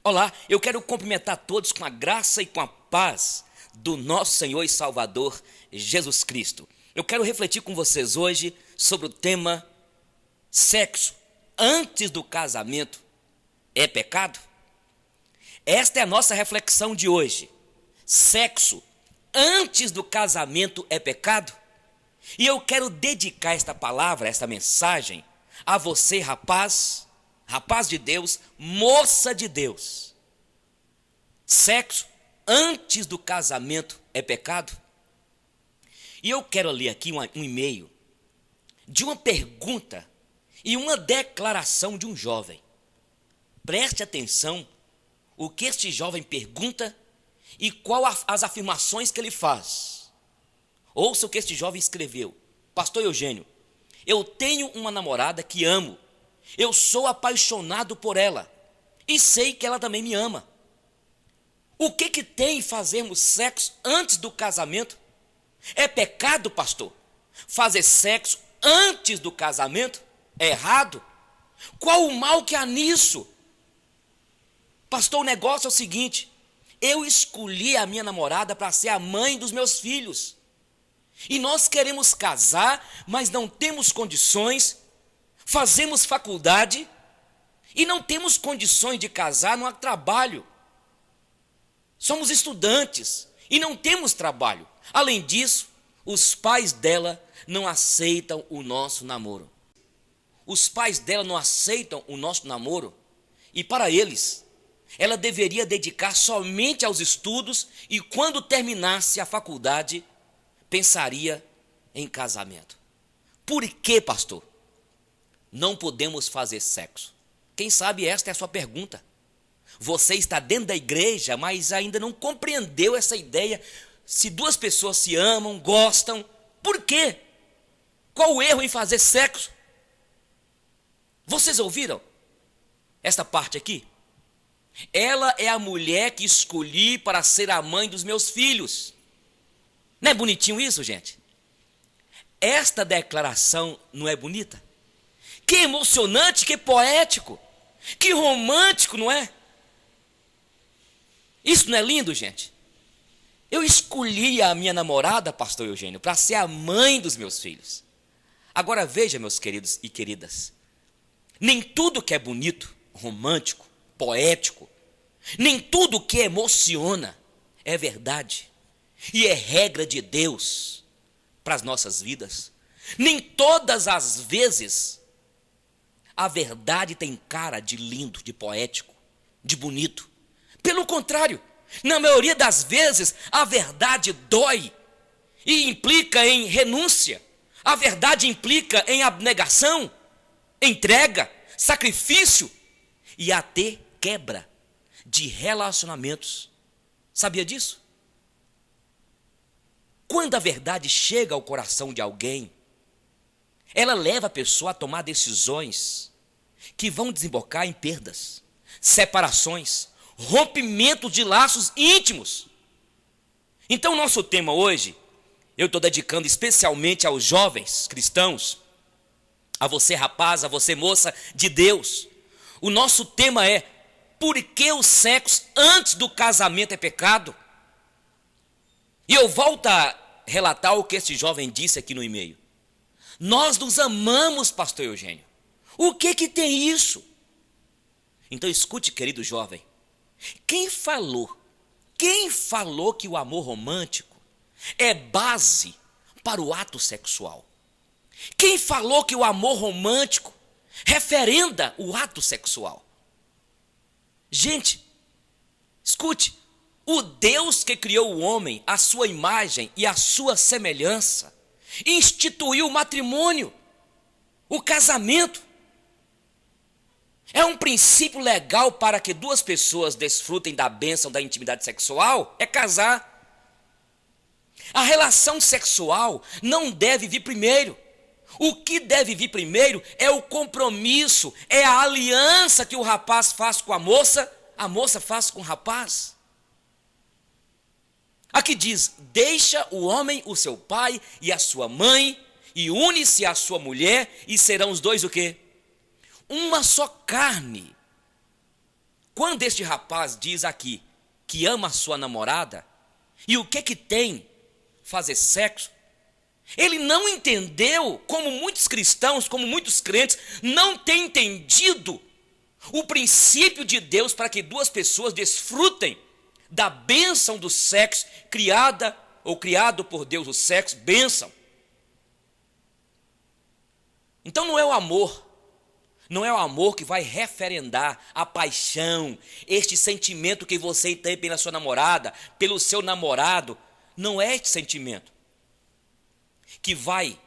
Olá, eu quero cumprimentar todos com a graça e com a paz do nosso Senhor e Salvador Jesus Cristo. Eu quero refletir com vocês hoje sobre o tema sexo antes do casamento é pecado? Esta é a nossa reflexão de hoje. Sexo antes do casamento é pecado? E eu quero dedicar esta palavra, esta mensagem a você, rapaz de Deus, moça de Deus. Sexo antes do casamento é pecado? E eu quero ler aqui um e-mail de uma pergunta e uma declaração de um jovem. Preste atenção o que este jovem pergunta e quais as afirmações que ele faz. Ouça o que este jovem escreveu. Pastor Eugênio, eu tenho uma namorada que amo. Eu sou apaixonado por ela e sei que ela também me ama. O que tem em fazermos sexo antes do casamento? É pecado, pastor? Fazer sexo antes do casamento é errado? Qual o mal que há nisso? Pastor, o negócio é o seguinte: eu escolhi a minha namorada para ser a mãe dos meus filhos. E nós queremos casar, mas não temos condições. Fazemos faculdade e não temos condições de casar, não há trabalho. Somos estudantes e não temos trabalho. Além disso, os pais dela não aceitam o nosso namoro. Os pais dela não aceitam o nosso namoro e para eles, ela deveria dedicar somente aos estudos e quando terminasse a faculdade, pensaria em casamento. Por que, pastor? Não podemos fazer sexo? Quem sabe esta é a sua pergunta. Você está dentro da igreja, mas ainda não compreendeu essa ideia. Se duas pessoas se amam, gostam, por quê? Qual o erro em fazer sexo? Vocês ouviram esta parte aqui? Ela é a mulher que escolhi para ser a mãe dos meus filhos. Não é bonitinho isso, gente? Esta declaração não é bonita? Que emocionante, que poético, que romântico, não é? Isso não é lindo, gente? Eu escolhi a minha namorada, pastor Eugênio, para ser a mãe dos meus filhos. Agora veja, meus queridos e queridas, nem tudo que é bonito, romântico, poético, nem tudo que emociona é verdade e é regra de Deus para as nossas vidas. Nem todas as vezes a verdade tem cara de lindo, de poético, de bonito. Pelo contrário, na maioria das vezes, a verdade dói e implica em renúncia. A verdade implica em abnegação, entrega, sacrifício e até quebra de relacionamentos. Sabia disso? Quando a verdade chega ao coração de alguém, ela leva a pessoa a tomar decisões que vão desembocar em perdas, separações, rompimento de laços íntimos. Então, nosso tema hoje, eu estou dedicando especialmente aos jovens cristãos, a você rapaz, a você moça de Deus. O nosso tema é: por que o sexo antes do casamento é pecado? E eu volto a relatar o que esse jovem disse aqui no e-mail. Nós nos amamos, pastor Eugênio. O que tem isso? Então escute, querido jovem. Quem falou que o amor romântico é base para o ato sexual? Quem falou que o amor romântico referenda o ato sexual? Gente, escute. O Deus que criou o homem, à sua imagem e à sua semelhança, instituiu o matrimônio, o casamento. É um princípio legal para que duas pessoas desfrutem da bênção da intimidade sexual, é casar. A relação sexual não deve vir primeiro. O que deve vir primeiro é o compromisso, é a aliança que o rapaz faz com a moça faz com o rapaz. Aqui diz: deixa o homem o seu pai e a sua mãe e une-se à sua mulher e serão os dois o quê? Uma só carne. Quando este rapaz diz aqui que ama a sua namorada, e o que tem fazer sexo, ele não entendeu, como muitos cristãos, como muitos crentes, não têm entendido o princípio de Deus para que duas pessoas desfrutem da bênção do sexo, criado por Deus o sexo, bênção. Então não é o amor que vai referendar a paixão, este sentimento que você tem pela sua namorada, pelo seu namorado. Não é este sentimento que vai,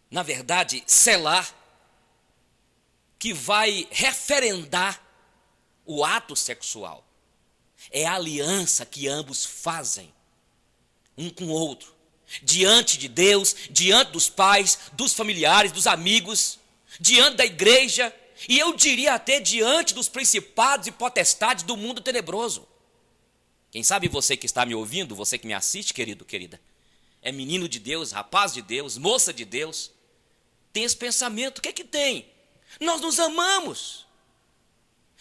na verdade, selar, que vai referendar o ato sexual. É a aliança que ambos fazem, um com o outro, diante de Deus, diante dos pais, dos familiares, dos amigos, diante da igreja, e eu diria até diante dos principados e potestades do mundo tenebroso. Quem sabe você que está me ouvindo, você que me assiste, querido, querida, é menino de Deus, rapaz de Deus, moça de Deus, tem esse pensamento. O que tem? Nós nos amamos.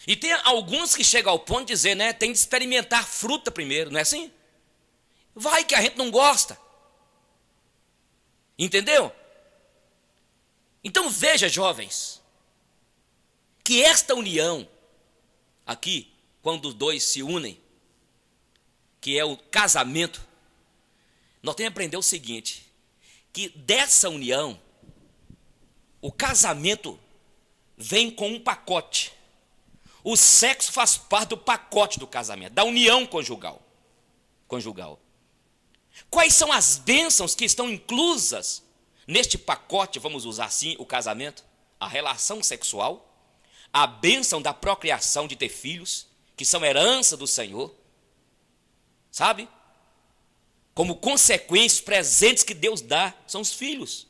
E tem alguns que chegam ao ponto de dizer, né, tem de experimentar fruta primeiro, não é assim? Vai que a gente não gosta. Entendeu? Então veja, jovens, que esta união aqui, quando os dois se unem, que é o casamento, nós temos que aprender o seguinte, que dessa união, o casamento vem com um pacote. O sexo faz parte do pacote do casamento, da união conjugal. Quais são as bênçãos que estão inclusas neste pacote, vamos usar assim, o casamento? A relação sexual, a bênção da procriação de ter filhos, que são herança do Senhor, sabe? Como consequências, presentes que Deus dá, são os filhos.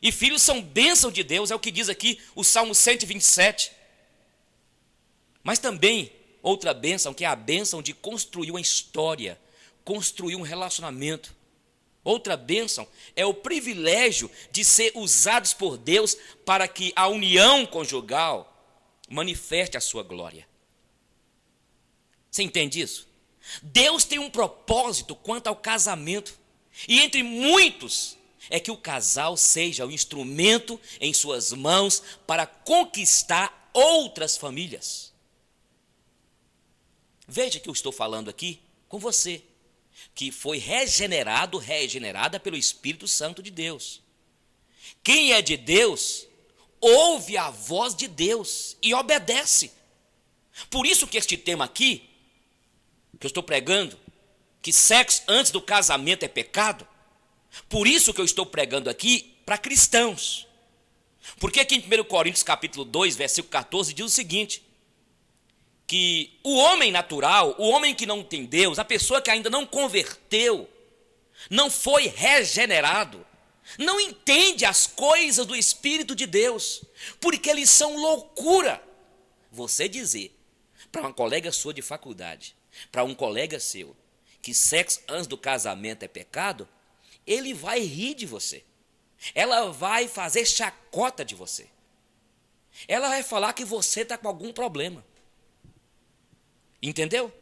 E filhos são bênção de Deus, é o que diz aqui o Salmo 127. Mas também, outra bênção, que é a bênção de construir uma história, construir um relacionamento. Outra bênção é o privilégio de ser usados por Deus para que a união conjugal manifeste a sua glória. Você entende isso? Deus tem um propósito quanto ao casamento, e entre muitos é que o casal seja o instrumento em suas mãos para conquistar outras famílias. Veja que eu estou falando aqui com você, que foi regenerada pelo Espírito Santo de Deus. Quem é de Deus, ouve a voz de Deus e obedece. Por isso que este tema aqui, que eu estou pregando, que sexo antes do casamento é pecado, por isso que eu estou pregando aqui para cristãos. Porque aqui em 1 Coríntios capítulo 2, versículo 14, diz o seguinte, que o homem natural, o homem que não tem Deus, a pessoa que ainda não converteu, não foi regenerado, não entende as coisas do Espírito de Deus, porque eles são loucura. Você dizer para uma colega sua de faculdade, para um colega seu, que sexo antes do casamento é pecado, ele vai rir de você. Ela vai fazer chacota de você. Ela vai falar que você está com algum problema. Entendeu?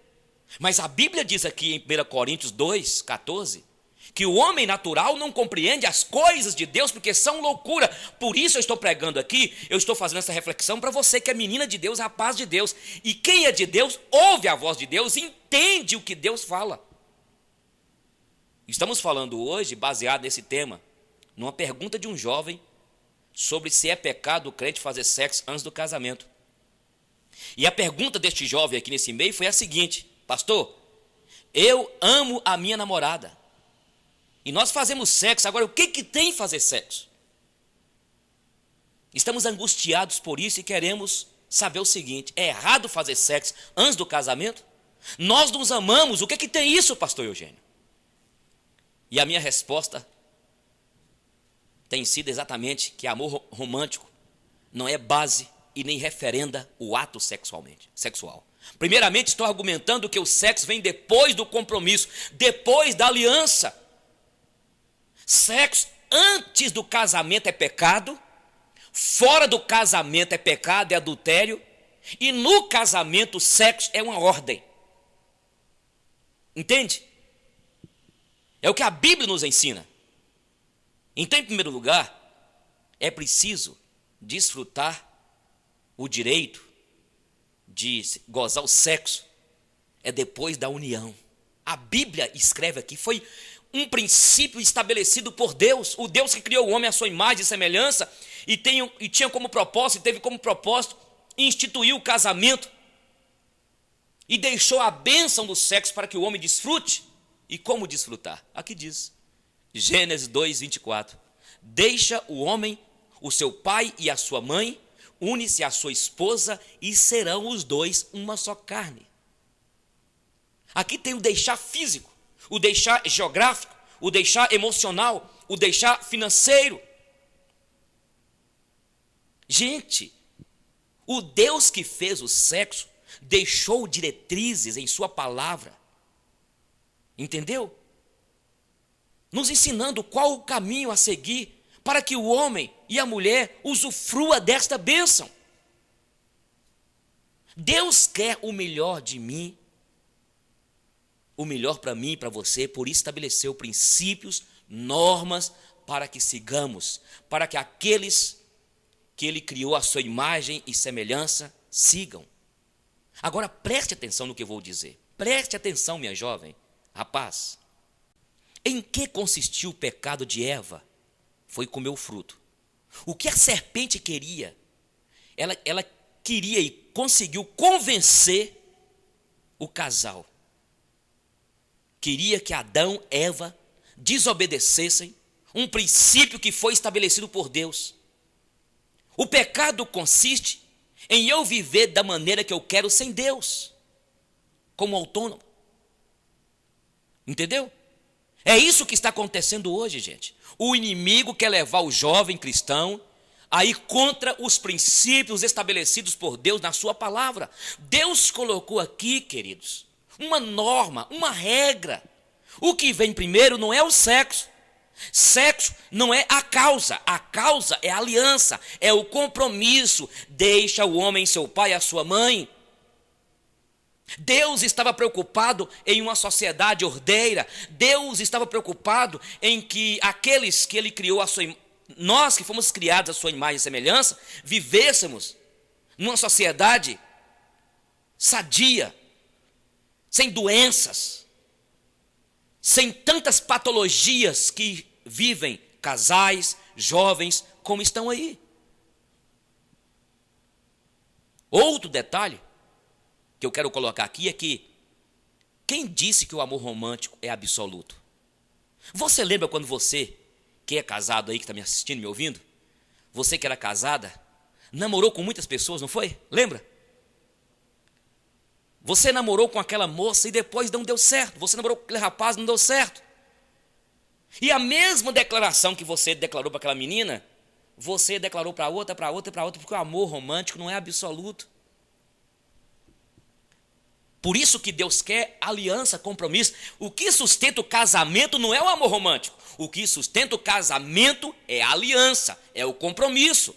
Mas a Bíblia diz aqui em 1 Coríntios 2, 14, que o homem natural não compreende as coisas de Deus porque são loucura. Por isso eu estou pregando aqui, eu estou fazendo essa reflexão para você que é menina de Deus, rapaz de Deus. E quem é de Deus, ouve a voz de Deus, entende o que Deus fala. Estamos falando hoje, baseado nesse tema, numa pergunta de um jovem sobre se é pecado o crente fazer sexo antes do casamento. E a pergunta deste jovem aqui nesse e-mail foi a seguinte: pastor, eu amo a minha namorada e nós fazemos sexo, agora o que tem fazer sexo? Estamos angustiados por isso e queremos saber o seguinte: é errado fazer sexo antes do casamento? Nós nos amamos, o que tem isso, pastor Eugênio? E a minha resposta tem sido exatamente que amor romântico não é base e nem referenda o ato sexual. Primeiramente, estou argumentando que o sexo vem depois do compromisso, depois da aliança. Sexo antes do casamento é pecado, fora do casamento é pecado, é adultério, E no casamento, o sexo é uma ordem. Entende? É o que a Bíblia nos ensina. Então, em primeiro lugar, é preciso desfrutar o direito de gozar o sexo é depois da união. A Bíblia escreve aqui, foi um princípio estabelecido por Deus, o Deus que criou o homem à sua imagem e semelhança, e tinha como propósito, teve como propósito instituir o casamento, e deixou a bênção do sexo para que o homem desfrute. E como desfrutar? Aqui diz, Gênesis 2, 24, deixa o homem, o seu pai e a sua mãe, une-se à sua esposa e serão os dois uma só carne. Aqui tem o deixar físico, o deixar geográfico, o deixar emocional, o deixar financeiro. Gente, o Deus que fez o sexo deixou diretrizes em sua palavra. Entendeu? Nos ensinando qual o caminho a seguir para que o homem e a mulher usufrua desta bênção. Deus quer o melhor de mim, o melhor para mim e para você, por isso estabeleceu princípios, normas para que sigamos, para que aqueles que Ele criou à sua imagem e semelhança sigam. Agora preste atenção no que eu vou dizer. Preste atenção, minha jovem, rapaz. Em que consistiu o pecado de Eva? Foi comer o fruto. O que a serpente queria? Ela queria e conseguiu convencer o casal. Queria que Adão e Eva desobedecessem um princípio que foi estabelecido por Deus. O pecado consiste em eu viver da maneira que eu quero sem Deus, como autônomo. Entendeu? É isso que está acontecendo hoje, gente. O inimigo quer levar o jovem cristão a ir contra os princípios estabelecidos por Deus na sua palavra. Deus colocou aqui, queridos, uma norma, uma regra. O que vem primeiro não é o sexo. Sexo não é a causa é a aliança, é o compromisso. Deixa o homem seu pai e a sua mãe. Deus estava preocupado em uma sociedade ordeira. Deus estava preocupado em que aqueles que Ele criou, nós que fomos criados à sua imagem e semelhança, vivêssemos numa sociedade sadia, sem doenças, sem tantas patologias que vivem casais, jovens, como estão aí. Outro detalhe que eu quero colocar aqui é que quem disse que o amor romântico é absoluto? Você lembra quando você, que é casado aí, que está me assistindo, me ouvindo, você que era casada, namorou com muitas pessoas, não foi? Lembra? Você namorou com aquela moça e depois não deu certo. Você namorou com aquele rapaz e não deu certo. E a mesma declaração que você declarou para aquela menina, você declarou para outra, para outra e para outra, porque o amor romântico não é absoluto. Por isso que Deus quer aliança, compromisso. O que sustenta o casamento não é o amor romântico. O que sustenta o casamento é a aliança, é o compromisso.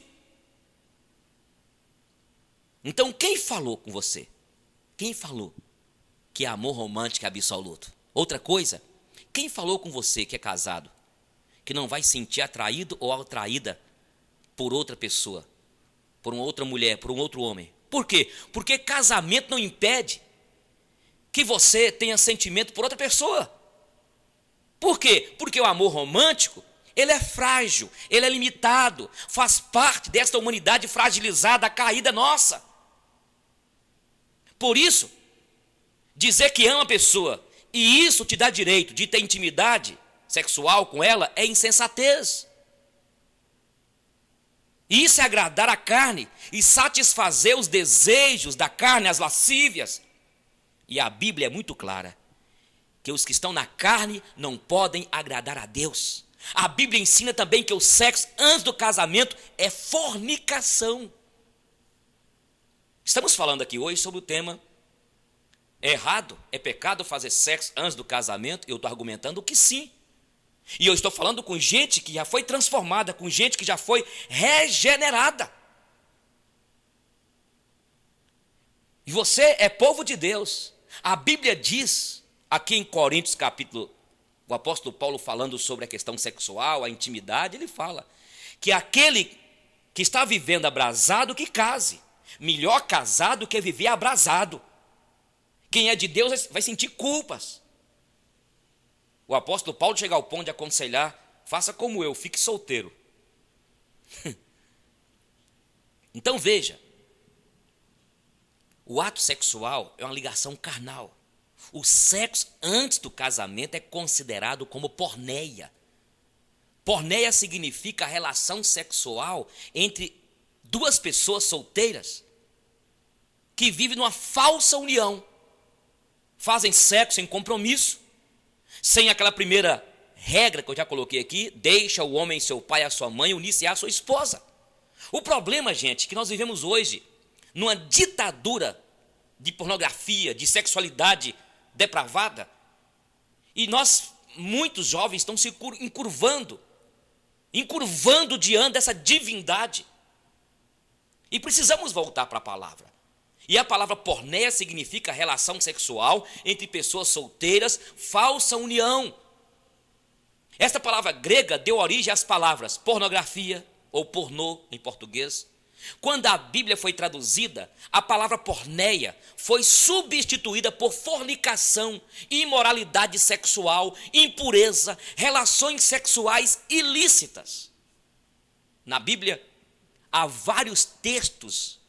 Então, quem falou com você? Quem falou que amor romântico é absoluto? Outra coisa, quem falou com você que é casado, que não vai sentir atraído ou atraída por outra pessoa, por uma outra mulher, por um outro homem? Por quê? Porque casamento não impede que você tenha sentimento por outra pessoa. Por quê? Porque o amor romântico, ele é frágil, ele é limitado, faz parte desta humanidade fragilizada, caída nossa. Por isso, dizer que ama a pessoa e isso te dá direito de ter intimidade sexual com ela é insensatez. Isso é agradar a carne e satisfazer os desejos da carne, as lascívias. E a Bíblia é muito clara, que os que estão na carne não podem agradar a Deus. A Bíblia ensina também que o sexo antes do casamento é fornicação. Estamos falando aqui hoje sobre o tema: é errado, é pecado fazer sexo antes do casamento? Eu estou argumentando que sim. E eu estou falando com gente que já foi transformada, com gente que já foi regenerada. E você é povo de Deus. A Bíblia diz, aqui em Coríntios capítulo, o apóstolo Paulo falando sobre a questão sexual, a intimidade, ele fala que aquele que está vivendo abrasado, que case. Melhor casado que viver abrasado. Quem é de Deus vai sentir culpas. O apóstolo Paulo chega ao ponto de aconselhar: faça como eu, fique solteiro. Então veja, o ato sexual é uma ligação carnal. O sexo antes do casamento é considerado como porneia. Porneia significa a relação sexual entre duas pessoas solteiras que vivem numa falsa união. Fazem sexo sem compromisso, sem aquela primeira regra que eu já coloquei aqui: deixa o homem, seu pai e a sua mãe, unir-se à sua esposa. O problema, gente, é que nós vivemos hoje numa ditadura de pornografia, de sexualidade depravada, e muitos jovens estão se encurvando diante dessa divindade. E precisamos voltar para a palavra. E a palavra porneia significa relação sexual entre pessoas solteiras, falsa união. Esta palavra grega deu origem às palavras pornografia, ou pornô em português. Quando a Bíblia foi traduzida, a palavra porneia foi substituída por fornicação, imoralidade sexual, impureza, relações sexuais ilícitas. Na Bíblia, há vários textos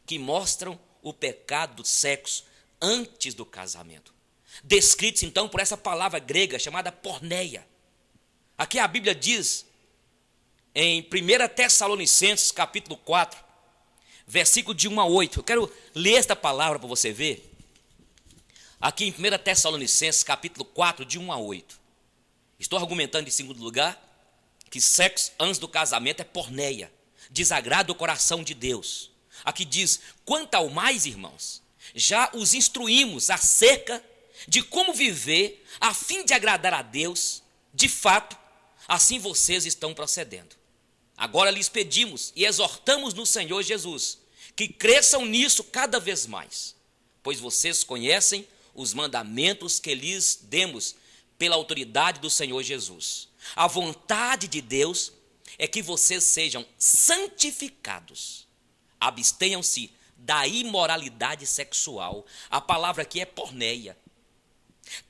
que mostram o pecado do sexo antes do casamento, descritos então por essa palavra grega chamada porneia. Aqui a Bíblia diz, em 1 Tessalonicenses capítulo 4, versículo de 1 a 8, eu quero ler esta palavra para você ver, aqui em 1 Tessalonicenses capítulo 4, de 1 a 8, estou argumentando em segundo lugar, que sexo antes do casamento é porneia, desagrada o coração de Deus. Aqui diz: quanto ao mais, irmãos, já os instruímos acerca de como viver a fim de agradar a Deus. De fato, assim vocês estão procedendo. Agora lhes pedimos e exortamos no Senhor Jesus que cresçam nisso cada vez mais, pois vocês conhecem os mandamentos que lhes demos pela autoridade do Senhor Jesus. A vontade de Deus é que vocês sejam santificados. Abstenham-se da imoralidade sexual. A palavra aqui é porneia.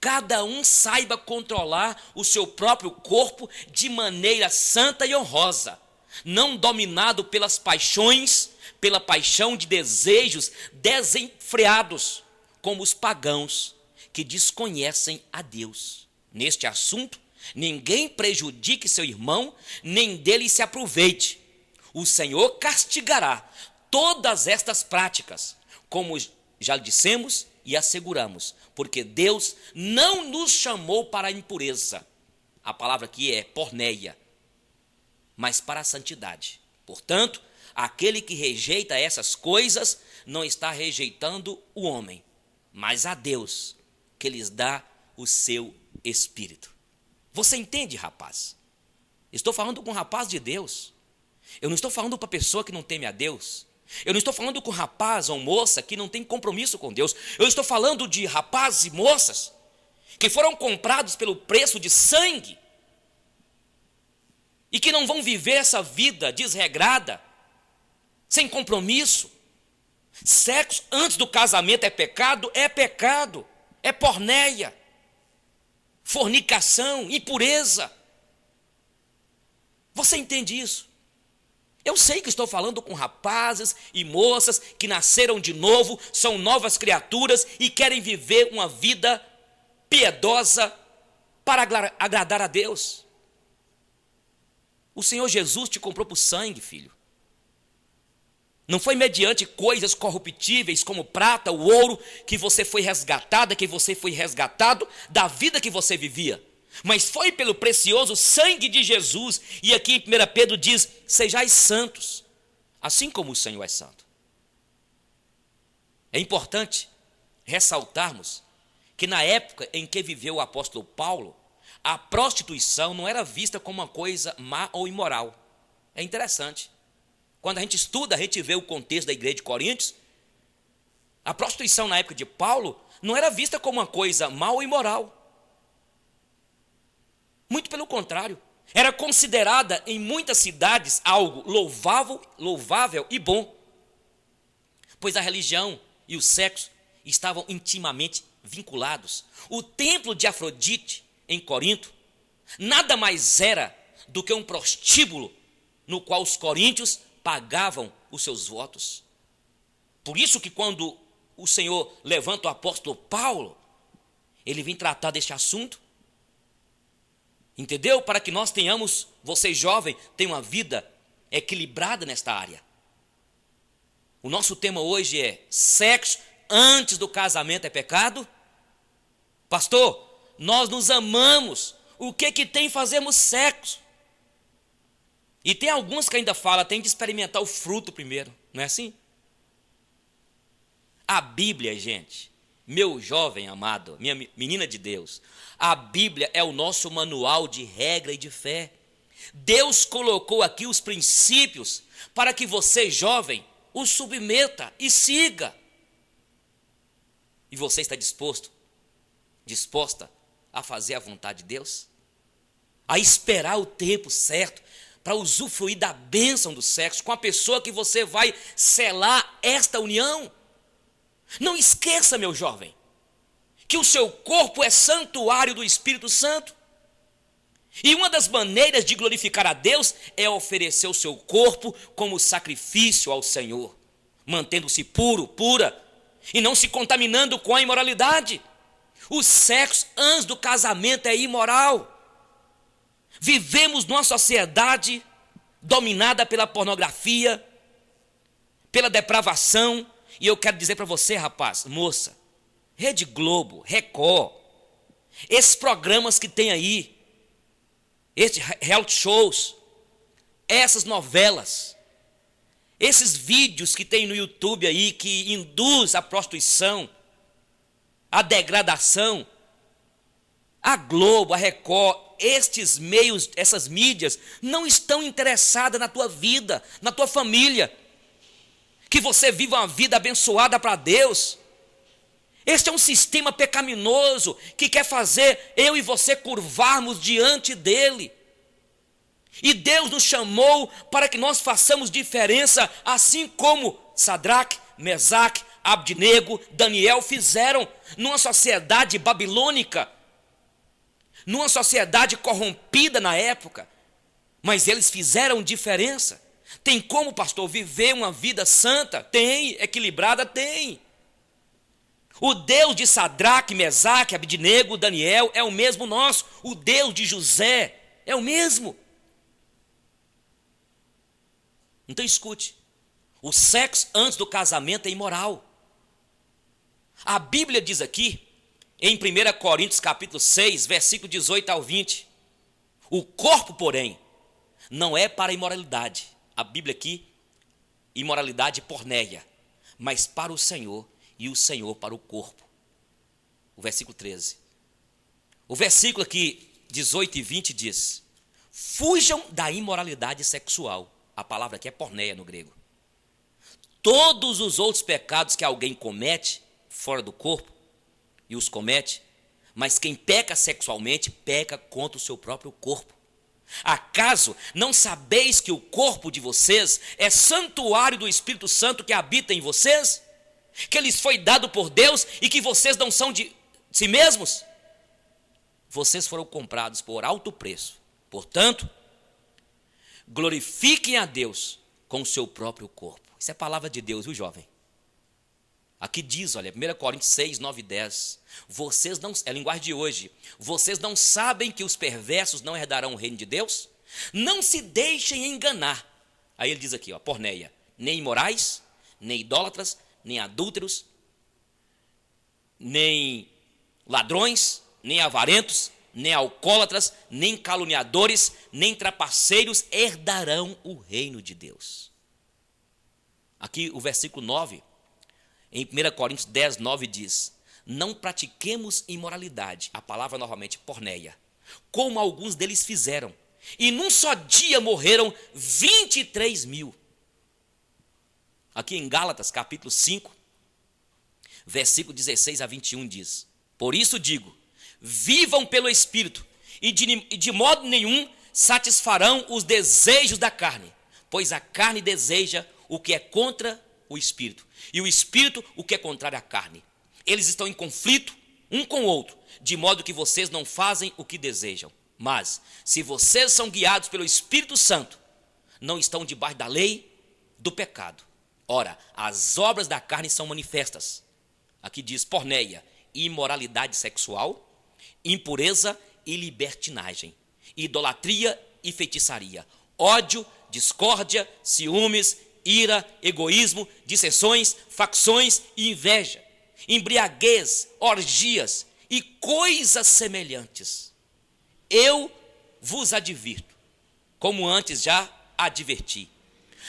Cada um saiba controlar o seu próprio corpo de maneira santa e honrosa, não dominado pelas paixões, pela paixão de desejos desenfreados, como os pagãos que desconhecem a Deus. Neste assunto, ninguém prejudique seu irmão, nem dele se aproveite. O Senhor castigará todas estas práticas, como já dissemos e asseguramos, porque Deus não nos chamou para a impureza. A palavra aqui é porneia, mas para a santidade. Portanto, aquele que rejeita essas coisas não está rejeitando o homem, mas a Deus, que lhes dá o seu Espírito. Você entende, rapaz? Estou falando com um rapaz de Deus. Eu não estou falando para pessoa que não teme a Deus. Eu não estou falando com rapaz ou moça que não tem compromisso com Deus. Eu estou falando de rapazes e moças que foram comprados pelo preço de sangue e que não vão viver essa vida desregrada, sem compromisso. Sexo antes do casamento é pecado, é porneia, fornicação, impureza. Você entende isso? Eu sei que estou falando com rapazes e moças que nasceram de novo, são novas criaturas e querem viver uma vida piedosa para agradar a Deus. O Senhor Jesus te comprou por sangue, filho. Não foi mediante coisas corruptíveis como prata ou ouro que você foi resgatada, que você foi resgatado da vida que você vivia. Mas foi pelo precioso sangue de Jesus. E aqui em 1 Pedro diz: sejais santos, assim como o Senhor é santo. É importante ressaltarmos que na época em que viveu o apóstolo Paulo, a prostituição não era vista como uma coisa má ou imoral. É interessante. Quando a gente estuda, a gente vê o contexto da igreja de Coríntios. A prostituição na época de Paulo não era vista como uma coisa mal ou imoral. Muito pelo contrário, era considerada em muitas cidades algo louvável e bom, pois a religião e o sexo estavam intimamente vinculados. O templo de Afrodite, em Corinto, nada mais era do que um prostíbulo no qual os coríntios pagavam os seus votos. Por isso que quando o Senhor levanta o apóstolo Paulo, ele vem tratar deste assunto. Entendeu? Para que nós tenhamos, você jovem, tenha uma vida equilibrada nesta área. O nosso tema hoje é: sexo antes do casamento é pecado? Pastor, nós nos amamos. O que tem fazermos sexo? E tem alguns que ainda falam, tem de experimentar o fruto primeiro. Não é assim? A Bíblia, gente, meu jovem amado, minha menina de Deus, a Bíblia é o nosso manual de regra e de fé. Deus colocou aqui os princípios para que você, jovem, os submeta e siga. E você está disposta a fazer a vontade de Deus? A esperar o tempo certo para usufruir da bênção do sexo com a pessoa que você vai selar esta união? Não esqueça, meu jovem, que o seu corpo é santuário do Espírito Santo. E uma das maneiras de glorificar a Deus é oferecer o seu corpo como sacrifício ao Senhor, mantendo-se pura, e não se contaminando com a imoralidade. O sexo antes do casamento é imoral. Vivemos numa sociedade dominada pela pornografia, pela depravação, e eu quero dizer para você, rapaz, moça, Rede Globo, Record, esses programas que tem aí, esses reality shows, essas novelas, esses vídeos que tem no YouTube aí que induz a prostituição, a degradação, a Globo, a Record, estes meios, essas mídias não estão interessadas na tua vida, na tua família, que você viva uma vida abençoada para Deus. Este é um sistema pecaminoso que quer fazer eu e você curvarmos diante dele. E Deus nos chamou para que nós façamos diferença, assim como Sadraque, Mesaque, Abdenego, Daniel fizeram numa sociedade babilônica, numa sociedade corrompida na época. Mas eles fizeram diferença. Tem como, pastor, viver uma vida santa? Tem. Equilibrada? Tem. O Deus de Sadraque, Mesaque, Abdenego, Daniel é o mesmo nosso. O Deus de José é o mesmo. Então escute, o sexo antes do casamento é imoral. A Bíblia diz aqui, em 1 Coríntios capítulo 6, versículo 18 ao 20, o corpo, porém, não é para a imoralidade. A Bíblia aqui, imoralidade porneia, mas para o Senhor, e o Senhor para o corpo. O versículo 13. O versículo aqui, 18 e 20 diz: fujam da imoralidade sexual. A palavra aqui é porneia no grego. Todos os outros pecados que alguém comete fora do corpo, e os comete, mas quem peca sexualmente, peca contra o seu próprio corpo. Acaso não sabeis que o corpo de vocês é santuário do Espírito Santo que habita em vocês? Que lhes foi dado por Deus e que vocês não são de si mesmos? Vocês foram comprados por alto preço. Portanto, glorifiquem a Deus com o seu próprio corpo. Isso é palavra de Deus, viu, jovem? Aqui diz, olha, 1 Coríntios 6, 9 e 10. Vocês não, é a linguagem de hoje. Vocês não sabem que os perversos não herdarão o reino de Deus? Não se deixem enganar. Aí ele diz aqui, ó, porneia. Nem imorais, nem idólatras, nem adúlteros, nem ladrões, nem avarentos, nem alcoólatras, nem caluniadores, nem trapaceiros herdarão o reino de Deus. Aqui o versículo 9, em 1 Coríntios 10, 9 diz: não pratiquemos imoralidade, a palavra novamente porneia, como alguns deles fizeram, e num só dia morreram 23 mil. Aqui em Gálatas capítulo 5, versículo 16 a 21 diz: por isso digo, vivam pelo Espírito, e de modo nenhum satisfarão os desejos da carne, pois a carne deseja o que é contra o Espírito, e o Espírito o que é contrário à carne. Eles estão em conflito um com o outro, de modo que vocês não fazem o que desejam. Mas, se vocês são guiados pelo Espírito Santo, não estão debaixo da lei do pecado. Ora, as obras da carne são manifestas. Aqui diz porneia, imoralidade sexual, impureza e libertinagem, idolatria e feitiçaria, ódio, discórdia, ciúmes, ira, egoísmo, dissensões, facções e inveja, embriaguez, orgias e coisas semelhantes. Eu vos advirto, como antes já adverti,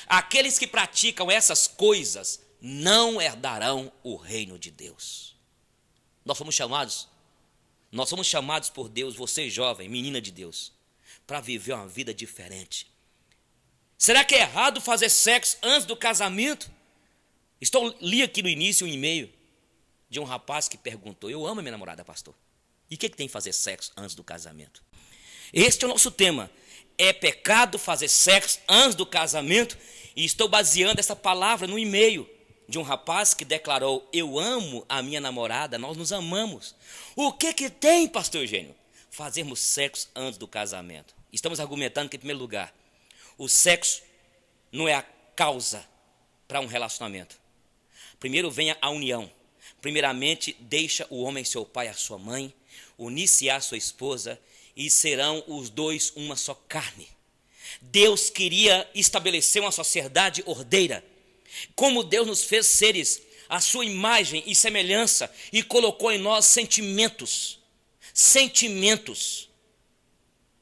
aqueles que praticam essas coisas não herdarão o reino de Deus. Nós somos chamados por Deus, você jovem, menina de Deus, para viver uma vida diferente. Será que é errado fazer sexo antes do casamento? Li aqui no início um e-mail de um rapaz que perguntou: eu amo a minha namorada, pastor, e o que tem que fazer sexo antes do casamento? Este é o nosso tema. É pecado fazer sexo antes do casamento? E estou baseando essa palavra no e-mail de um rapaz que declarou: eu amo a minha namorada, nós nos amamos. O que tem, pastor Eugênio, fazermos sexo antes do casamento? Estamos argumentando que, em primeiro lugar, o sexo não é a causa para um relacionamento. Primeiro vem a união. Primeiramente, deixa o homem seu pai e a sua mãe, unir-se à sua esposa, e serão os dois uma só carne. Deus queria estabelecer uma sociedade ordeira. Como Deus nos fez seres à sua imagem e semelhança e colocou em nós sentimentos.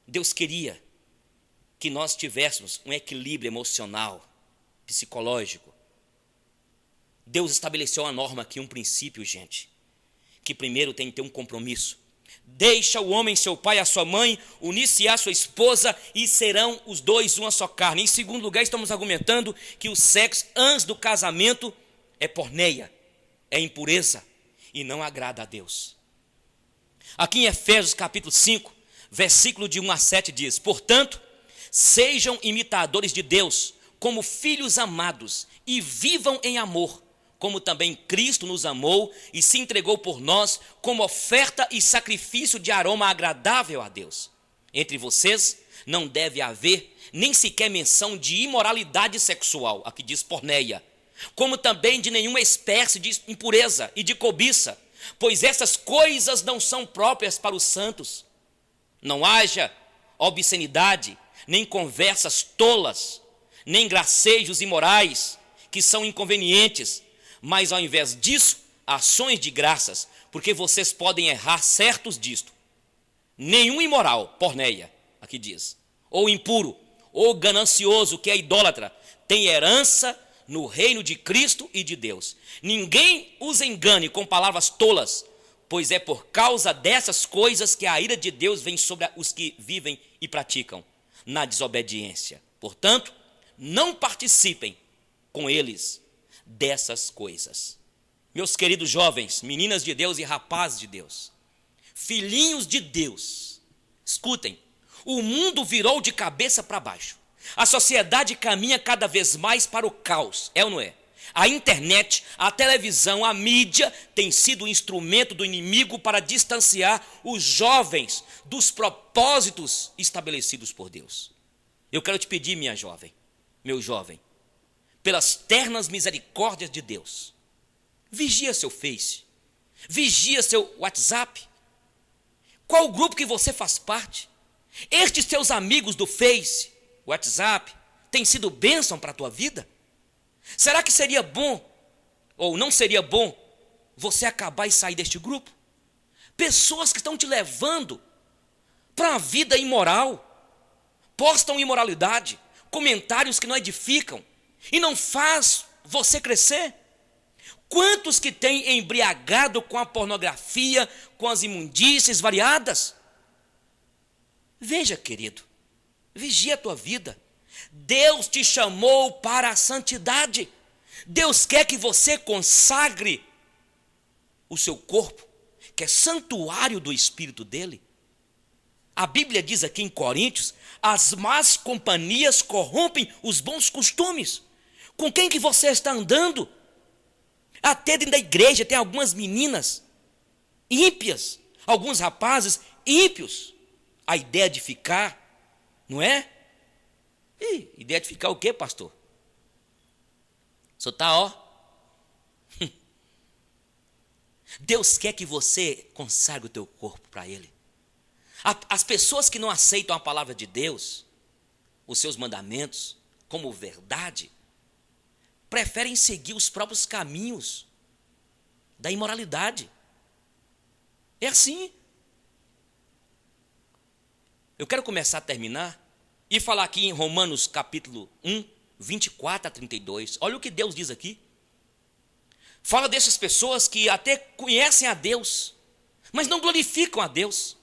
Deus queria que nós tivéssemos um equilíbrio emocional, psicológico. Deus estabeleceu uma norma aqui, um princípio, gente, que primeiro tem que ter um compromisso. Deixa o homem seu pai e a sua mãe, unir-se à sua esposa e serão os dois uma só carne. Em segundo lugar, estamos argumentando que o sexo antes do casamento é porneia, é impureza e não agrada a Deus. Aqui em Efésios capítulo 5, versículo de 1 a 7 diz: portanto, sejam imitadores de Deus como filhos amados e vivam em amor, como também Cristo nos amou e se entregou por nós como oferta e sacrifício de aroma agradável a Deus. Entre vocês não deve haver nem sequer menção de imoralidade sexual, aqui diz porneia, como também de nenhuma espécie de impureza e de cobiça, pois essas coisas não são próprias para os santos. Não haja obscenidade, nem conversas tolas, nem gracejos imorais, que são inconvenientes, mas ao invés disso, ações de graças, porque vocês podem errar certos disto. Nenhum imoral, porneia, aqui diz, ou impuro, ou ganancioso, que é idólatra, tem herança no reino de Cristo e de Deus. Ninguém os engane com palavras tolas, pois é por causa dessas coisas que a ira de Deus vem sobre os que vivem e praticam na desobediência. Portanto, não participem com eles dessas coisas. Meus queridos jovens, meninas de Deus e rapazes de Deus, filhinhos de Deus, escutem, o mundo virou de cabeça para baixo. A sociedade caminha cada vez mais para o caos, é ou não é? A internet, a televisão, a mídia tem sido um instrumento do inimigo para distanciar os jovens dos propósitos estabelecidos por Deus. Eu quero te pedir, minha jovem, meu jovem, pelas ternas misericórdias de Deus, vigia seu Face, vigia seu WhatsApp. Qual o grupo que você faz parte? Estes seus amigos do Face, WhatsApp, têm sido bênção para a tua vida? Será que seria bom, ou não seria bom, você acabar e sair deste grupo? Pessoas que estão te levando para uma vida imoral, postam imoralidade, comentários que não edificam, e não faz você crescer. Quantos que têm embriagado com a pornografia, com as imundícies variadas? Veja, querido, vigia a tua vida. Deus te chamou para a santidade. Deus quer que você consagre o seu corpo, que é santuário do Espírito dele. A Bíblia diz aqui em Coríntios, as más companhias corrompem os bons costumes. Com quem que você está andando? Até dentro da igreja tem algumas meninas ímpias, alguns rapazes ímpios. A ideia de ficar, não é? Ideia de ficar o quê, pastor? O senhor está, ó. Deus quer que você consagre o teu corpo para Ele. As pessoas que não aceitam a palavra de Deus, os seus mandamentos, como verdade, preferem seguir os próprios caminhos da imoralidade. É assim. Eu quero começar a terminar e falar aqui em Romanos capítulo 1, 24 a 32. Olha o que Deus diz aqui. Fala dessas pessoas que até conhecem a Deus, mas não glorificam a Deus.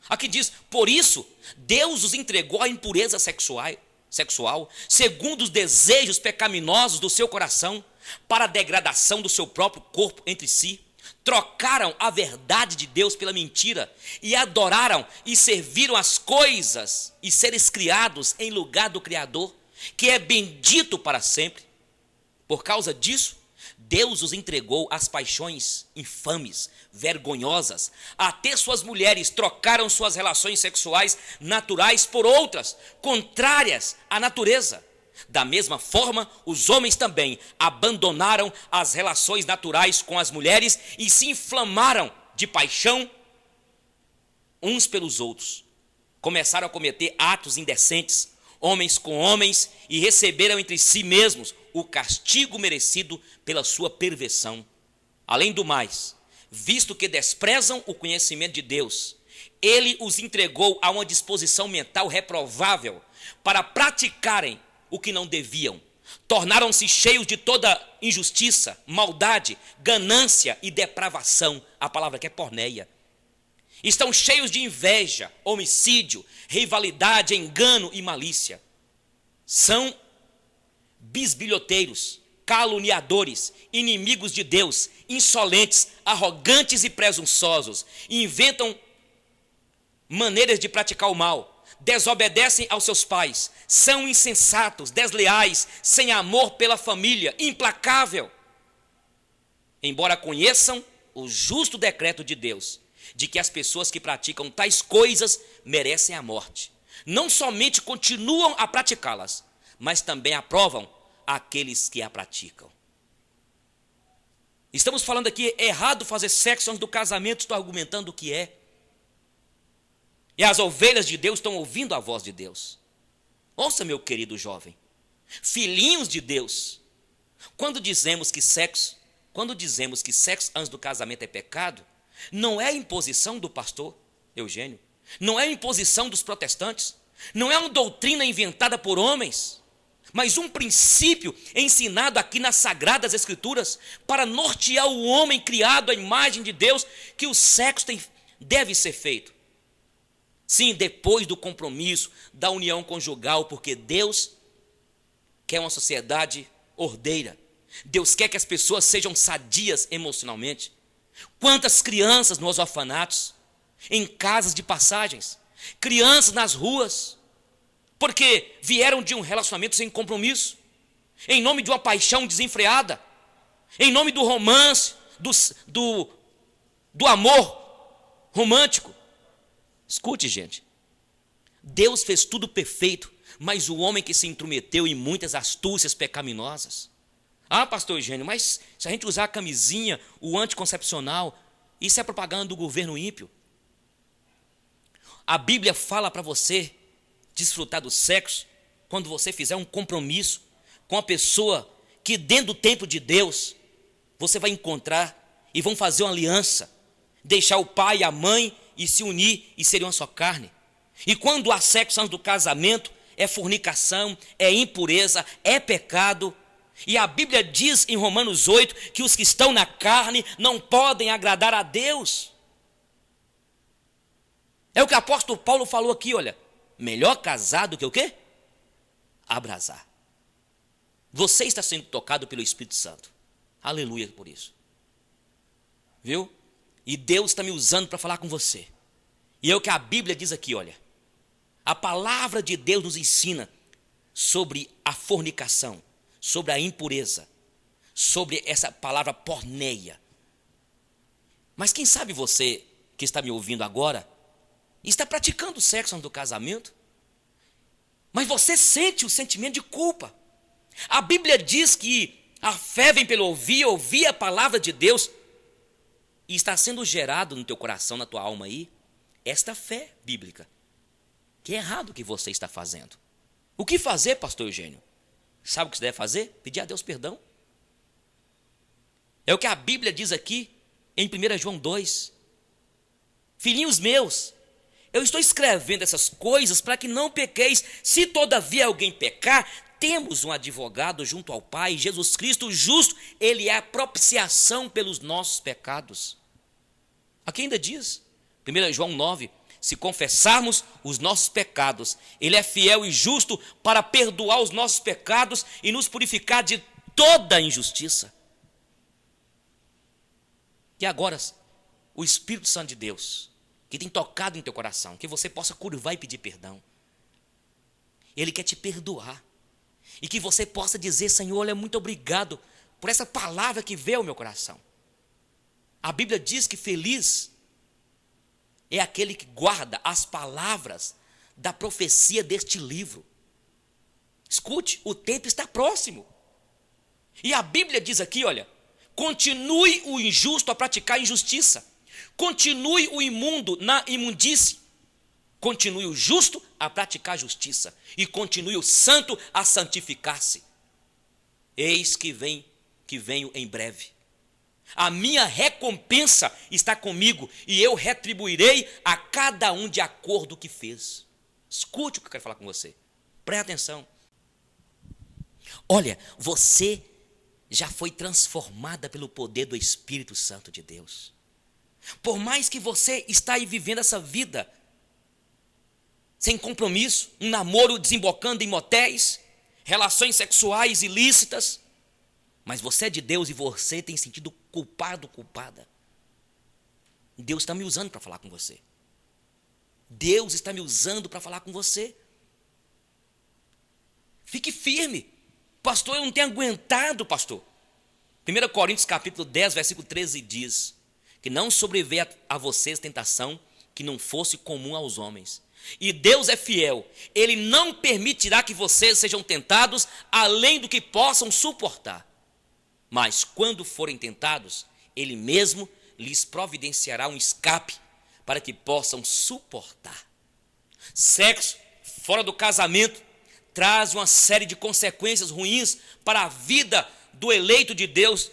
Aqui diz, por isso, Deus os entregou à impureza sexual, segundo os desejos pecaminosos do seu coração, para a degradação do seu próprio corpo entre si. Trocaram a verdade de Deus pela mentira e adoraram e serviram as coisas e seres criados em lugar do Criador, que é bendito para sempre. Por causa disso, Deus os entregou às paixões infames, vergonhosas. Até suas mulheres trocaram suas relações sexuais naturais por outras, contrárias à natureza. Da mesma forma, os homens também abandonaram as relações naturais com as mulheres e se inflamaram de paixão uns pelos outros. Começaram a cometer atos indecentes, homens com homens, e receberam entre si mesmos o castigo merecido pela sua perversão. Além do mais, visto que desprezam o conhecimento de Deus, Ele os entregou a uma disposição mental reprovável para praticarem o que não deviam. Tornaram-se cheios de toda injustiça, maldade, ganância e depravação. A palavra que é porneia. Estão cheios de inveja, homicídio, rivalidade, engano e malícia. São bisbilhoteiros, caluniadores, inimigos de Deus, insolentes, arrogantes e presunçosos. Inventam maneiras de praticar o mal, desobedecem aos seus pais, são insensatos, desleais, sem amor pela família, implacável. Embora conheçam o justo decreto de Deus, de que as pessoas que praticam tais coisas merecem a morte, não somente continuam a praticá-las, mas também aprovam aqueles que a praticam. Estamos falando aqui, é errado fazer sexo antes do casamento, estou argumentando o que é. E as ovelhas de Deus estão ouvindo a voz de Deus. Ouça, meu querido jovem, filhinhos de Deus, quando dizemos que sexo antes do casamento é pecado, não é imposição do pastor Eugênio, não é imposição dos protestantes, não é uma doutrina inventada por homens, mas um princípio ensinado aqui nas Sagradas Escrituras para nortear o homem criado à imagem de Deus, que o sexo deve ser feito. Sim, depois do compromisso, da união conjugal, porque Deus quer uma sociedade ordeira. Deus quer que as pessoas sejam sadias emocionalmente. Quantas crianças nos orfanatos, em casas de passagens, crianças nas ruas, porque vieram de um relacionamento sem compromisso, em nome de uma paixão desenfreada, em nome do romance, do amor romântico. Escute, gente, Deus fez tudo perfeito, mas o homem que se intrometeu em muitas astúcias pecaminosas. Ah, pastor Eugênio, mas se a gente usar a camisinha, o anticoncepcional, isso é propaganda do governo ímpio. A Bíblia fala para você desfrutar do sexo quando você fizer um compromisso com a pessoa que dentro do templo de Deus você vai encontrar e vão fazer uma aliança, deixar o pai e a mãe e se unir e serem uma só carne. E quando há sexo antes do casamento, é fornicação, é impureza, é pecado. E a Bíblia diz em Romanos 8 que os que estão na carne não podem agradar a Deus. É o que o apóstolo Paulo falou aqui, olha, melhor casar do que o quê? Abrasar. Você está sendo tocado pelo Espírito Santo. Aleluia por isso. viu? E Deus está me usando para falar com você. E é o que a Bíblia diz aqui, olha. A palavra de Deus nos ensina sobre a fornicação, sobre a impureza, sobre essa palavra porneia. Mas quem sabe você que está me ouvindo agora, está praticando sexo antes do casamento, mas você sente o sentimento de culpa. A Bíblia diz que a fé vem pelo ouvir a palavra de Deus, e está sendo gerado no teu coração, na tua alma aí, esta fé bíblica, que é errado o que você está fazendo. O que fazer, pastor Eugênio? Sabe o que você deve fazer? Pedir a Deus perdão. É o que a Bíblia diz aqui em 1 João 2. Filhinhos meus, eu estou escrevendo essas coisas para que não pequeis. Se todavia alguém pecar, temos um advogado junto ao Pai, Jesus Cristo justo. Ele é a propiciação pelos nossos pecados. Aqui ainda diz, 1 João 9, se confessarmos os nossos pecados, Ele é fiel e justo para perdoar os nossos pecados e nos purificar de toda injustiça. E agora, o Espírito Santo de Deus, que tem tocado em teu coração, que você possa curvar e pedir perdão. Ele quer te perdoar. E que você possa dizer, Senhor, olha, muito obrigado por essa palavra que veio ao meu coração. A Bíblia diz que feliz é aquele que guarda as palavras da profecia deste livro. Escute, o tempo está próximo. E a Bíblia diz aqui, olha, continue o injusto a praticar injustiça. Continue o imundo na imundície. Continue o justo a praticar justiça. E continue o santo a santificar-se. Eis que venho em breve. A minha recompensa está comigo e eu retribuirei a cada um de acordo com o que fez. Escute o que eu quero falar com você. Preste atenção. Olha, você já foi transformada pelo poder do Espírito Santo de Deus. Por mais que você está aí vivendo essa vida sem compromisso, um namoro desembocando em motéis, relações sexuais ilícitas, mas você é de Deus e você tem sentido culpado, culpada. Deus está me usando para falar com você. Deus está me usando para falar com você. Fique firme. Pastor, eu não tenho aguentado, pastor. 1 Coríntios capítulo 10, versículo 13 diz que não sobreveio a vocês tentação que não fosse comum aos homens. E Deus é fiel. Ele não permitirá que vocês sejam tentados além do que possam suportar. Mas quando forem tentados, Ele mesmo lhes providenciará um escape para que possam suportar. Sexo fora do casamento traz uma série de consequências ruins para a vida do eleito de Deus,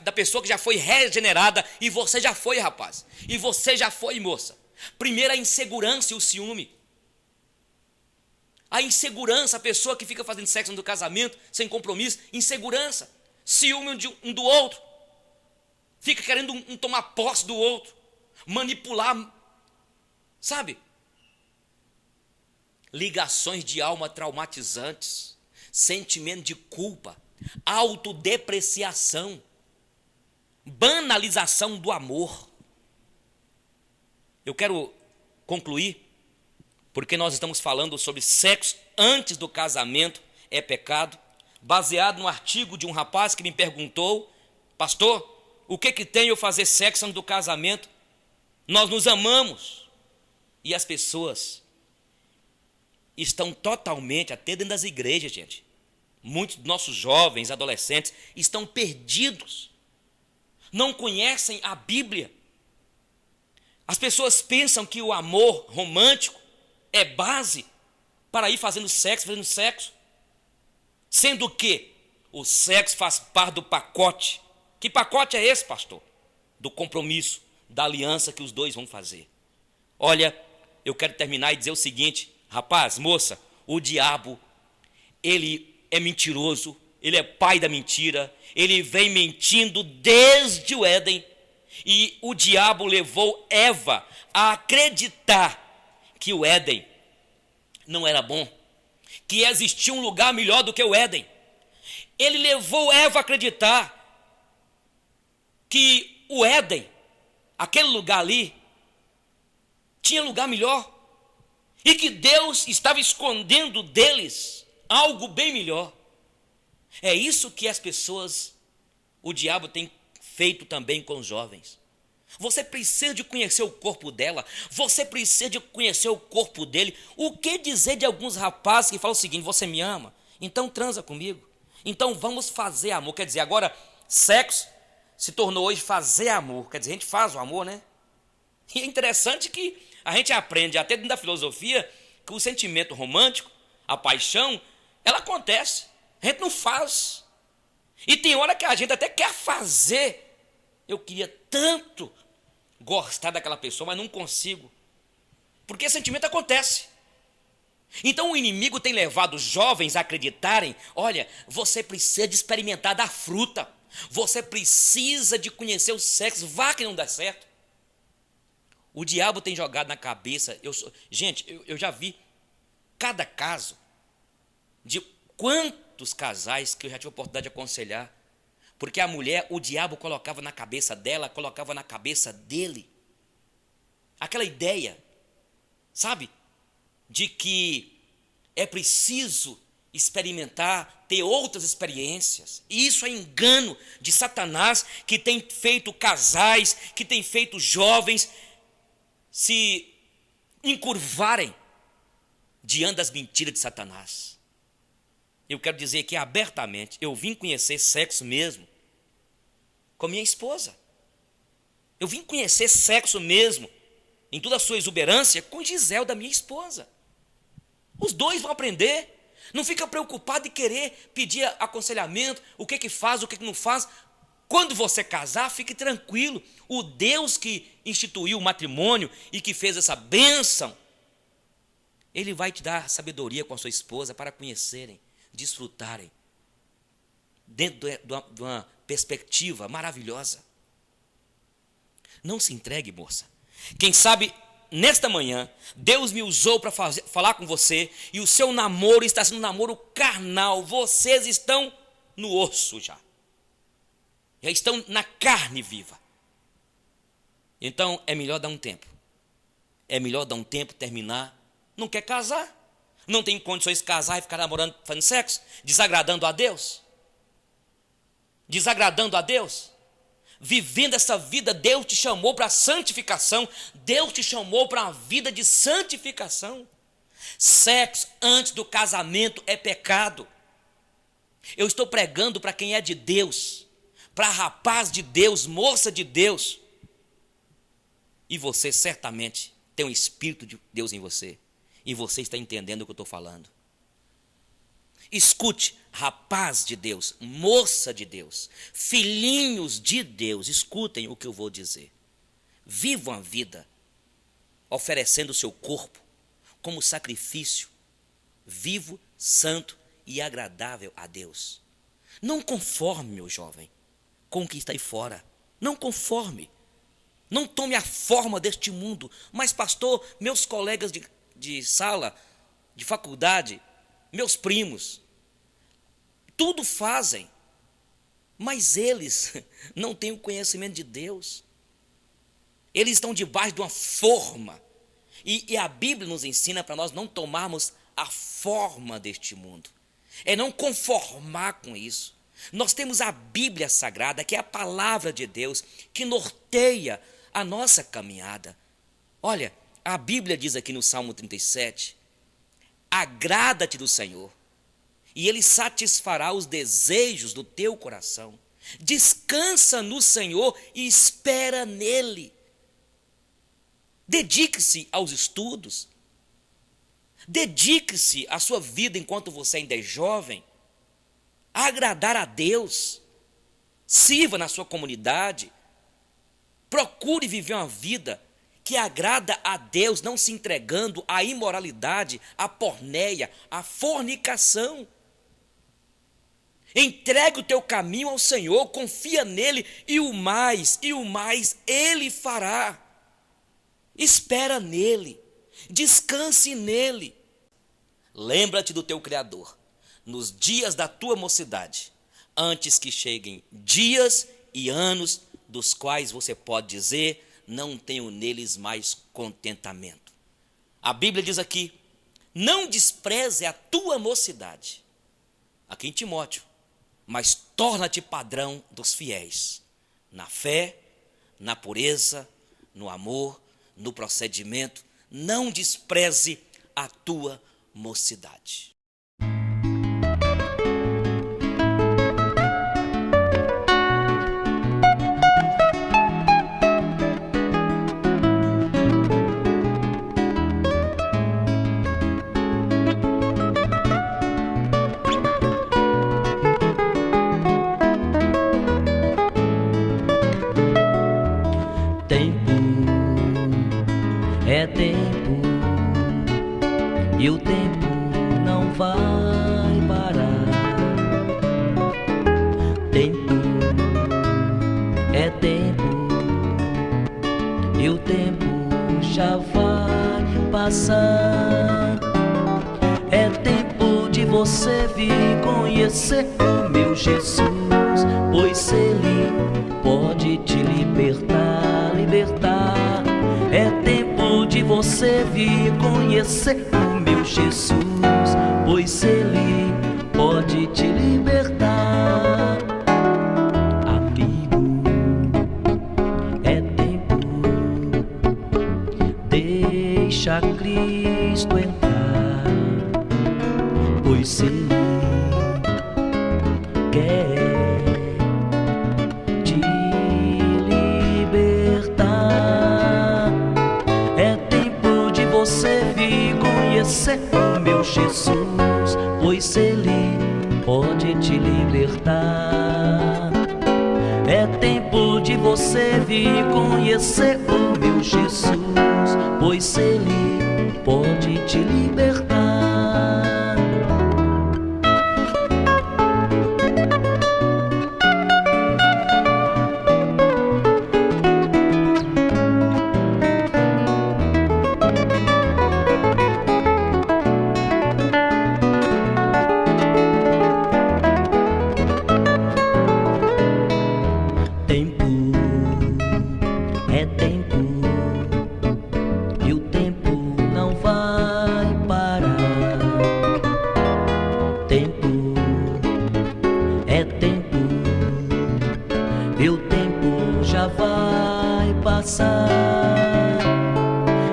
da pessoa que já foi regenerada, e você já foi, rapaz, e você já foi, moça. Primeiro, a insegurança e o ciúme. A insegurança, a pessoa que fica fazendo sexo no casamento, sem compromisso, insegurança, ciúme um do outro, fica querendo um tomar posse do outro, manipular, sabe? Ligações de alma traumatizantes, sentimento de culpa, autodepreciação, banalização do amor. Eu quero concluir, porque nós estamos falando sobre sexo antes do casamento é pecado, baseado no artigo de um rapaz que me perguntou, pastor, o que tem eu fazer sexo antes do casamento? Nós nos amamos. E as pessoas estão totalmente, até dentro das igrejas, gente, muitos dos nossos jovens, adolescentes, estão perdidos, não conhecem a Bíblia. As pessoas pensam que o amor romântico é base para ir fazendo sexo, sendo que o sexo faz parte do pacote. Que pacote é esse, pastor? Do compromisso, da aliança que os dois vão fazer. Olha, eu quero terminar e dizer o seguinte, rapaz, moça, o diabo, ele é mentiroso, ele é pai da mentira, ele vem mentindo desde o Éden, e o diabo levou Eva a acreditar que o Éden não era bom, que existia um lugar melhor do que o Éden. Ele levou Eva a acreditar que o Éden aquele lugar ali tinha lugar melhor e que Deus estava escondendo deles algo bem melhor. É isso que as pessoas, o diabo tem feito também com os jovens. Você precisa de conhecer o corpo dela, você precisa de conhecer o corpo dele. O que dizer de alguns rapazes que falam o seguinte: você me ama? Então transa comigo. Então vamos fazer amor. Quer dizer, agora sexo se tornou hoje fazer amor. Quer dizer, a gente faz o amor, né? E é interessante que a gente aprende até dentro da filosofia que o sentimento romântico, a paixão, ela acontece. A gente não faz. E tem hora que a gente até quer fazer. Eu queria tanto gostar daquela pessoa, mas não consigo. Porque sentimento acontece. Então o inimigo tem levado os jovens a acreditarem: olha, você precisa de experimentar da fruta. Você precisa de conhecer o sexo. Vá que não dá certo. O diabo tem jogado na cabeça. Gente, eu já vi cada caso de quantos casais que eu já tive a oportunidade de aconselhar. Porque a mulher, o diabo colocava na cabeça dela, colocava na cabeça dele aquela ideia, sabe, de que é preciso experimentar, ter outras experiências. E isso é engano de Satanás, que tem feito casais, que tem feito jovens se encurvarem diante das mentiras de Satanás. Eu quero dizer que abertamente, eu vim conhecer sexo mesmo com minha esposa. Eu vim conhecer sexo mesmo, em toda a sua exuberância, com Gisele, minha esposa. Os dois vão aprender. Não fica preocupado em querer pedir aconselhamento, o que faz, o que não faz. Quando você casar, fique tranquilo. O Deus que instituiu o matrimônio e que fez essa bênção, Ele vai te dar sabedoria com a sua esposa para conhecerem, desfrutarem, dentro de uma perspectiva maravilhosa. Não se entregue, moça. Quem sabe, nesta manhã, Deus me usou para falar com você e o seu namoro está sendo um namoro carnal. Vocês estão no osso já estão na carne viva. Então, é melhor dar um tempo. É melhor dar um tempo, terminar. Não quer casar? Não tem condições de casar e ficar namorando, fazendo sexo? Desagradando a Deus? Desagradando a Deus? Vivendo essa vida, Deus te chamou para a santificação. Deus te chamou para uma vida de santificação. Sexo antes do casamento é pecado. Eu estou pregando para quem é de Deus, para rapaz de Deus, moça de Deus. E você certamente tem um Espírito de Deus em você. E você está entendendo o que eu estou falando. Escute, rapaz de Deus, moça de Deus, filhinhos de Deus, escutem o que eu vou dizer. Vivam a vida oferecendo o seu corpo como sacrifício vivo, santo e agradável a Deus. Não conforme, meu jovem, com o que está aí fora. Não conforme. Não tome a forma deste mundo. Mas, pastor, meus colegas de sala, de faculdade, meus primos, tudo fazem, mas eles não têm o conhecimento de Deus. Eles estão debaixo de uma forma. E a Bíblia nos ensina para nós não tomarmos a forma deste mundo. É não conformar com isso. Nós temos a Bíblia Sagrada, que é a palavra de Deus, que norteia a nossa caminhada. Olha, a Bíblia diz aqui no Salmo 37, agrada-te do Senhor, e Ele satisfará os desejos do teu coração. Descansa no Senhor e espera nele. Dedique-se aos estudos. Dedique-se à sua vida enquanto você ainda é jovem, a agradar a Deus. Sirva na sua comunidade. Procure viver uma vida que agrada a Deus, não se entregando à imoralidade, à porneia, à fornicação. Entregue o teu caminho ao Senhor, confia nele e o mais Ele fará. Espera nele, descanse nele. Lembra-te do teu Criador nos dias da tua mocidade, antes que cheguem dias e anos dos quais você pode dizer: não tenho neles mais contentamento. A Bíblia diz aqui: não despreze a tua mocidade, aqui em Timóteo, mas torna-te padrão dos fiéis, na fé, na pureza, no amor, no procedimento. Não despreze a tua mocidade. É tempo, e o tempo não vai parar. Tempo, é tempo, e o tempo já vai passar. É tempo de você vir conhecer o meu Jesus, pois Ele pode te libertar, libertar. É tempo de você vir conhecer o meu Jesus, pois Ele pode te libertar. Amigo, é tempo, deixa Cristo entrar, pois Ele quer te libertar. É tempo de você vir conhecer o meu Jesus, pois Ele pode te libertar. É tempo de você vir conhecer o meu Jesus, pois Ele pode te libertar. É tempo, e o tempo não vai parar. Tempo, é tempo, e o tempo já vai passar.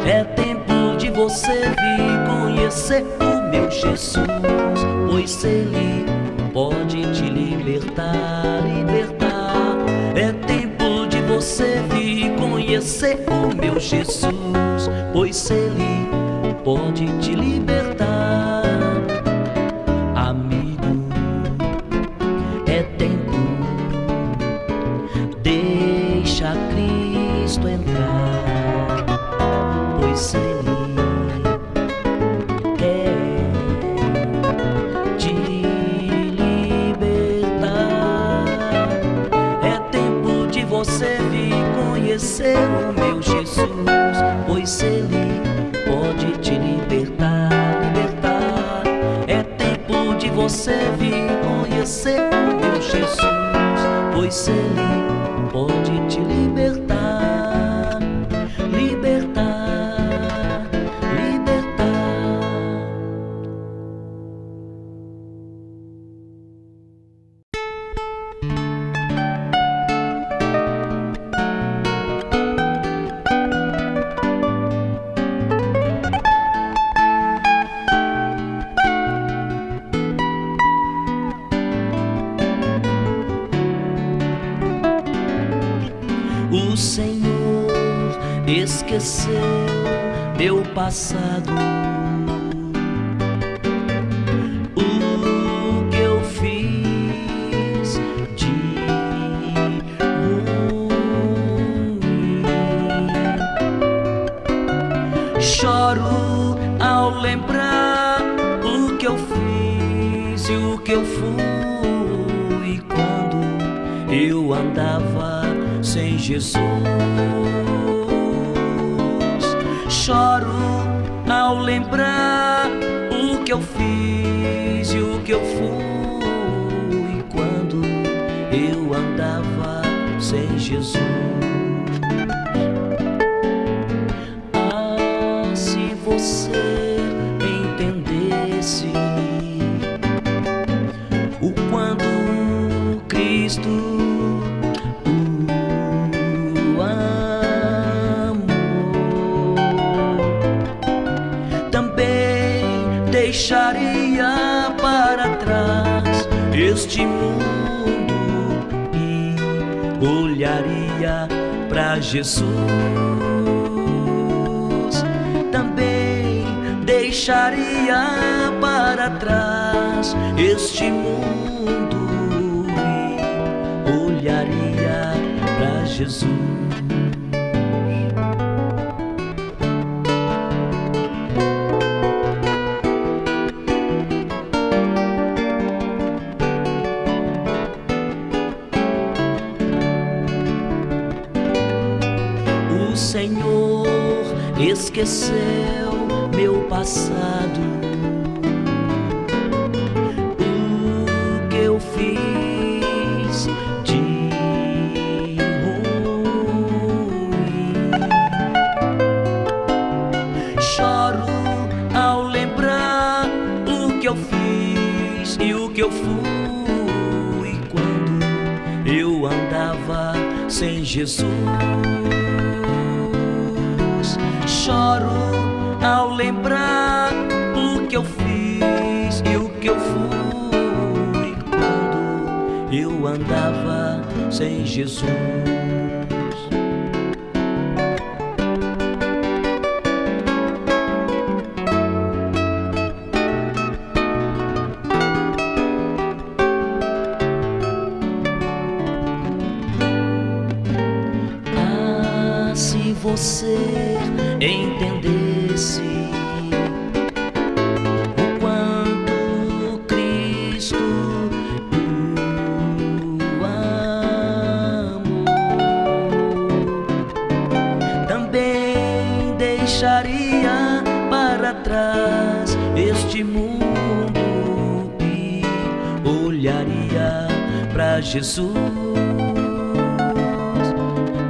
É tempo de você vir conhecer o meu Jesus, pois Ele pode te libertar, libertar. É tempo de você vir conhecer o meu Jesus, pois Ele pode te libertar. Amigo, é tempo, deixa Cristo entrar, pois Ele quer te libertar. É tempo de você vir conhecer o meu Jesus, pois Ele pode te libertar, libertar. É tempo de você vir conhecer o meu Jesus, pois Ele pode te libertar, libertar, libertar. O Senhor esqueceu meu passado, o que eu fiz de ruim. Choro ao lembrar o que eu fiz e o que eu fui quando eu andava sem Jesus. Choro ao lembrar o que eu fiz e o que eu fui quando eu andava sem Jesus. este mundo e olharia para Jesus. Também deixaria para trás este mundo e olharia para Jesus. O Senhor esqueceu meu passado, o que eu fiz de ruim. Choro ao lembrar o que eu fiz e o que eu fui quando eu andava sem Jesus. Choro ao lembrar o que eu fiz e o que eu fui quando eu andava sem Jesus. Ah, se você entendesse o quanto Cristo o amou, também deixaria para trás este mundo e olharia para Jesus.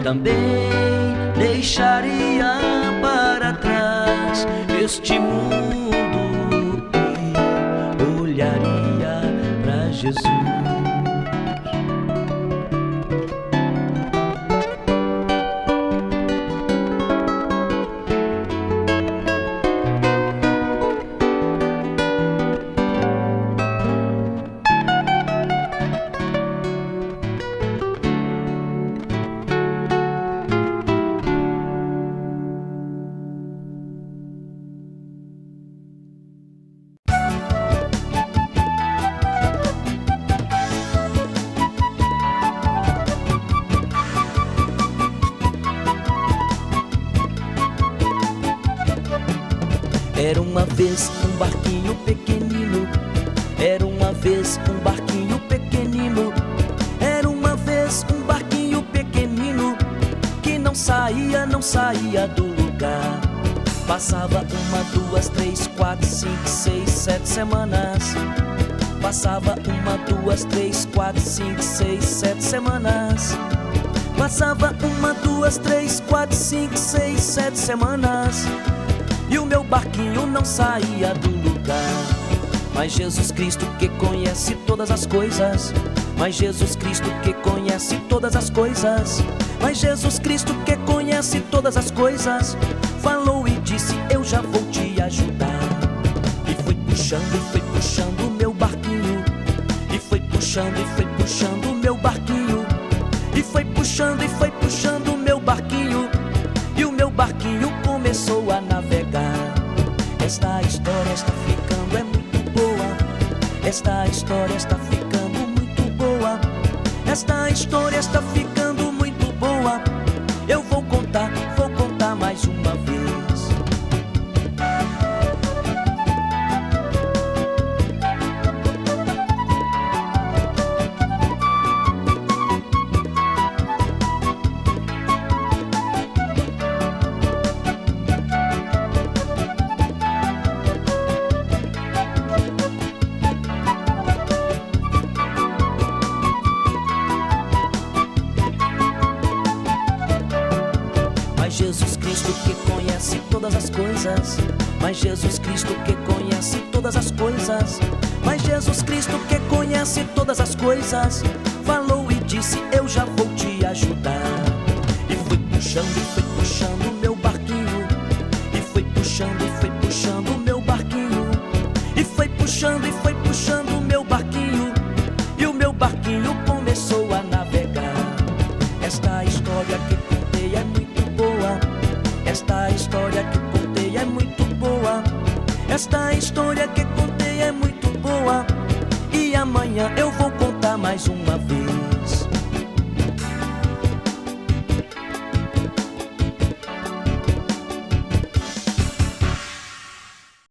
Também deixaria para trás este mundo e olharia para Jesus. Era uma vez um barquinho pequenino, era uma vez um barquinho pequenino, era uma vez um barquinho pequenino que não saía do lugar. Passava uma, duas, três, quatro, cinco, seis, sete semanas. Passava uma, duas, três, quatro, cinco, seis, sete semanas. Passava uma, duas, três, quatro, cinco, seis, sete semanas. E o meu barquinho não saía do lugar. Mas Jesus Cristo que conhece todas as coisas, mas Jesus Cristo que conhece todas as coisas, mas Jesus Cristo que conhece todas as coisas, falou e disse: eu já vou te ajudar. E foi puxando o meu barquinho, e foi puxando o meu barquinho, e foi puxando o meu barquinho, e o meu barquinho começou a navegar. Esta história está ficando muito boa, esta história está ficando muito boa, esta história está ficando muito boa. Eu vou contar mais uma vez. Jesus Cristo que conhece todas as coisas, mas Jesus Cristo que conhece todas as coisas, mas Jesus Cristo que conhece todas as coisas, falou e disse: eu já vou te ajudar. E foi puxando o meu barquinho, e foi puxando o meu barquinho, e foi puxando o meu barquinho, e o começou a navegar. Esta história que contei é muito boa. Esta história que contei é muito boa. Esta história que contei é muito boa. E amanhã eu vou contar mais uma vez.